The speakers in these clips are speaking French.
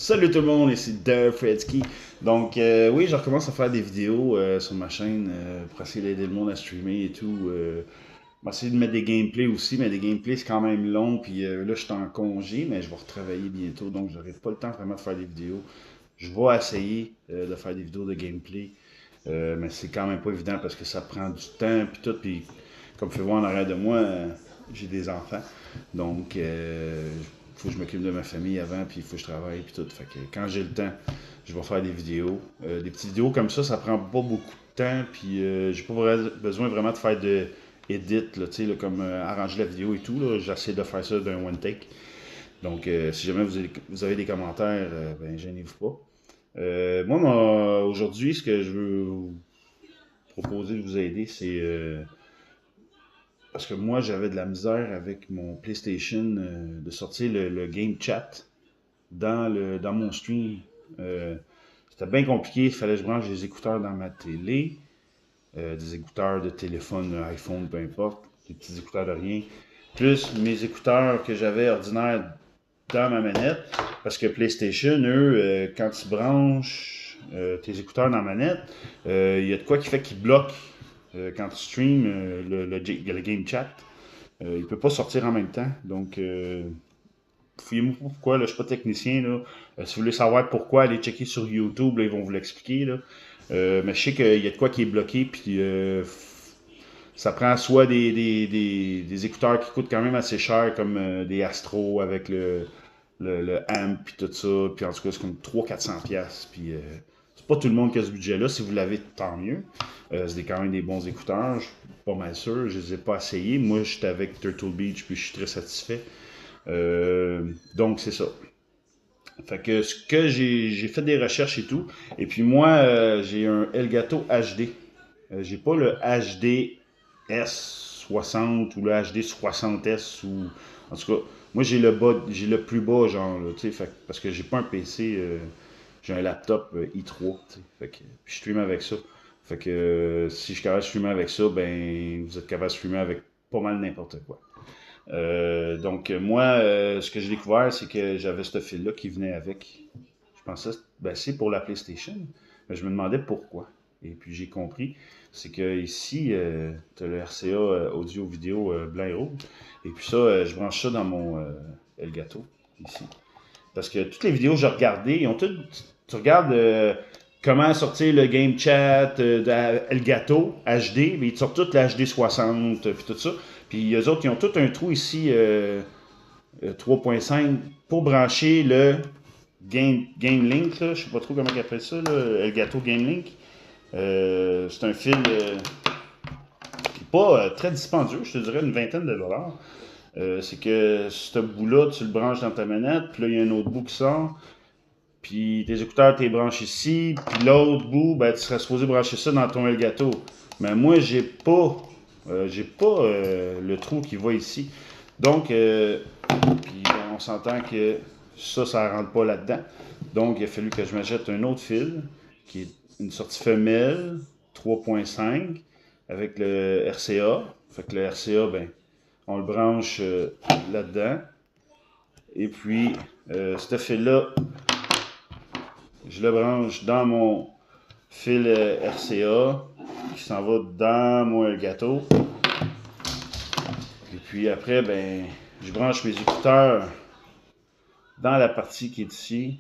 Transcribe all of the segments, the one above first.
Salut tout le monde, ici Dave Fredsky. Donc, oui, je recommence à faire des vidéos sur ma chaîne pour essayer d'aider le monde à streamer et tout. Je vais essayer de mettre des gameplays aussi, mais des gameplays c'est quand même long. Puis là, je suis en congé, mais je vais retravailler bientôt, donc je n'aurai pas le temps vraiment de faire des vidéos. Je vais essayer de faire des vidéos de gameplay, mais c'est quand même pas évident parce que ça prend du temps puis tout. Puis comme vous pouvez voir en arrière de moi, j'ai des enfants, donc faut que je m'occupe de ma famille avant, puis il faut que je travaille, puis tout. Fait que quand j'ai le temps, je vais faire des vidéos. Des petites vidéos comme ça prend pas beaucoup de temps, puis j'ai pas besoin vraiment de faire de edit, là, comme arranger la vidéo et tout. J'essaie de faire ça d'un one take. Donc, si jamais vous avez des commentaires, ben gênez-vous pas. Moi, aujourd'hui, ce que je veux vous proposer de vous aider, c'est parce que moi, j'avais de la misère avec mon PlayStation de sortir le game chat dans mon stream. C'était bien compliqué. Il fallait que je branche des écouteurs dans ma télé, des écouteurs de téléphone, iPhone, peu importe, des petits écouteurs de rien, plus mes écouteurs que j'avais ordinaires dans ma manette. Parce que PlayStation, eux, quand tu branches tes écouteurs dans la manette, il y a de quoi qui fait qu'ils bloquent. Quand tu streams le game chat, il ne peut pas sortir en même temps. Donc, fouillez-moi pourquoi, là, je ne suis pas technicien. Là. Si vous voulez savoir pourquoi, allez checker sur YouTube, là, ils vont vous l'expliquer. Là. Mais je sais qu'il y a de quoi qui est bloqué, puis ça prend soit des écouteurs qui coûtent quand même assez cher, comme des Astro avec le amp, puis tout ça. Puis en tout cas, c'est comme 300-400$. Puis c'est pas tout le monde qui a ce budget-là. Si vous l'avez, tant mieux. C'est quand même des bons écouteurs, je suis pas mal sûr. Je les ai pas essayés. Moi, j'étais avec Turtle Beach, puis je suis très satisfait. Donc, c'est ça. Fait que ce que j'ai fait des recherches et tout. Et puis moi, j'ai un Elgato HD. J'ai pas le HD S60 ou le HD 60S ou. En tout cas, moi j'ai le plus bas, genre, tu sais, parce que j'ai pas un PC, j'ai un laptop i3, fait que puis je stream avec ça. Fait que si je suis capable de streamer avec ça, ben vous êtes capable de streamer avec pas mal n'importe quoi. Donc moi, ce que j'ai découvert, c'est que j'avais ce fil-là qui venait avec. Je pensais, ben c'est pour la PlayStation, mais je me demandais pourquoi. Et puis j'ai compris, c'est que ici, tu as le RCA audio-vidéo blanc et rouge. Et puis ça, je branche ça dans mon Elgato, ici. Parce que toutes les vidéos que j'ai regardées, ils ont toutes. Tu regardes comment sortir le game chat d'Elgato HD, mais ils te sortent toutes la HD 60 puis tout ça. Puis eux autres, ils ont tout un trou ici 3.5 pour brancher le Game Link. Là. Je sais pas trop comment ils appellent ça, là, Elgato Game Link. C'est un fil qui n'est pas très dispendieux, je te dirais une vingtaine de dollars. C'est que ce bout-là, tu le branches dans ta manette, puis là, il y a un autre bout qui sort. Puis tes écouteurs, tu les branches ici. Puis l'autre bout, ben, tu serais supposé brancher ça dans ton Elgato. Mais moi, j'ai pas le trou qui va ici. Donc, puis on s'entend que ça rentre pas là-dedans. Donc, il a fallu que je m'achète un autre fil, qui est une sortie femelle, 3.5, avec le RCA. Fait que le RCA, ben, on le branche là-dedans. Et puis, ce fil-là, je le branche dans mon fil RCA qui s'en va dans mon Elgato. Et puis après, ben, je branche mes écouteurs dans la partie qui est ici.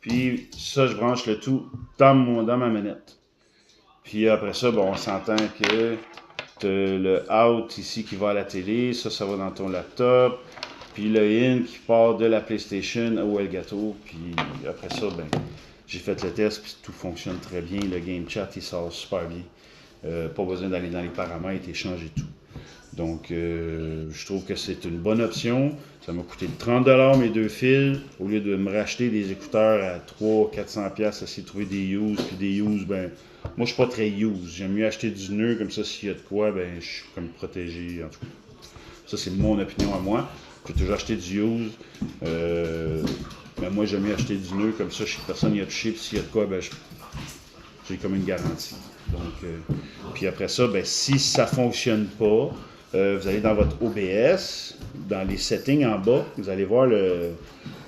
Puis ça, je branche le tout dans ma manette. Puis après ça, bon, on s'entend que tu as le out ici qui va à la télé. Ça va dans ton laptop. Puis le in qui part de la PlayStation au Elgato. Puis après ça, ben, j'ai fait le test, puis tout fonctionne très bien. Le game chat, il sort super bien. Pas besoin d'aller dans les paramètres et changer tout. Donc, je trouve que c'est une bonne option. Ça m'a coûté 30$ mes deux fils. Au lieu de me racheter des écouteurs à 300-400$, essayer de trouver des use. Puis des use, ben, moi, je suis pas très use. J'aime mieux acheter du nœud, comme ça, s'il y a de quoi, ben, je suis comme protégé. En tout cas, ça, c'est mon opinion à moi. J'ai toujours acheté du use. Mais moi, j'aime mieux acheter du nœud, comme ça, je sais que personne n'y a touché. Puis s'il y a de quoi, ben, j'ai comme une garantie. Donc, puis après ça, ben, si ça ne fonctionne pas, vous allez dans votre OBS, dans les settings en bas, vous allez voir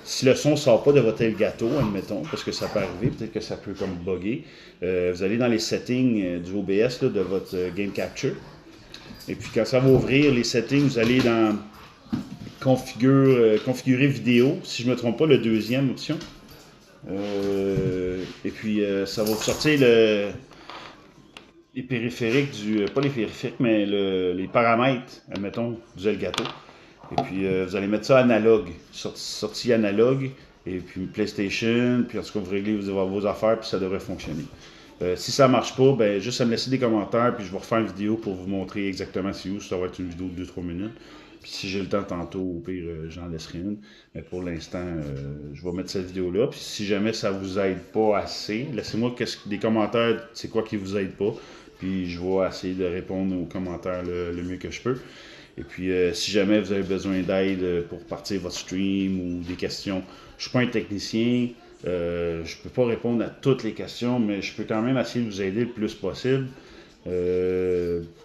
Si le son ne sort pas de votre Elgato, admettons, parce que ça peut arriver, peut-être que ça peut comme bugger, vous allez dans les settings du OBS là, de votre Game Capture. Et puis quand ça va ouvrir les settings, vous allez dans configurer vidéo, si je ne me trompe pas, le deuxième option. Et puis ça va vous sortir les périphériques pas les périphériques, mais les paramètres, admettons, du Elgato. Et puis vous allez mettre ça analogue, sortie analogue, et puis PlayStation, puis en tout cas vous réglez vos affaires, puis ça devrait fonctionner. Si ça marche pas, ben juste à me laisser des commentaires, puis je vais refaire une vidéo pour vous montrer exactement c'est où. Ça va être une vidéo de 2-3 minutes. Puis si j'ai le temps tantôt, au pire, j'en laisserai une. Mais pour l'instant, je vais mettre cette vidéo-là. Puis si jamais ça vous aide pas assez, laissez-moi des commentaires, c'est quoi qui vous aide pas. Puis je vais essayer de répondre aux commentaires le mieux que je peux. Et puis, si jamais vous avez besoin d'aide pour partir votre stream ou des questions, je ne suis pas un technicien, je ne peux pas répondre à toutes les questions, mais je peux quand même essayer de vous aider le plus possible.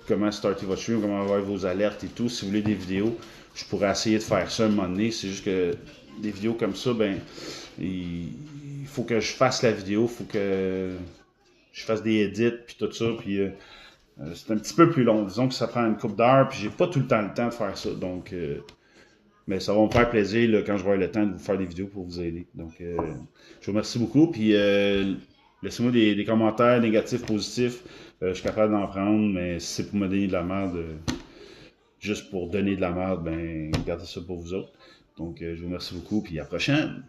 Comment starter votre stream, comment avoir vos alertes et tout. Si vous voulez des vidéos, je pourrais essayer de faire ça un moment donné. C'est juste que des vidéos comme ça, ben, il faut que je fasse la vidéo, il faut que je fasse des edits, puis tout ça, puis c'est un petit peu plus long. Disons que ça prend une couple d'heures, puis j'ai pas tout le temps de faire ça. Donc, mais ça va me faire plaisir là, quand je vais avoir le temps de vous faire des vidéos pour vous aider. Donc, je vous remercie beaucoup. Puis, laissez-moi des commentaires négatifs, positifs. Je suis capable d'en prendre, mais si c'est pour me donner de la merde, juste pour donner de la merde, ben, gardez ça pour vous autres. Donc, je vous remercie beaucoup, puis à la prochaine!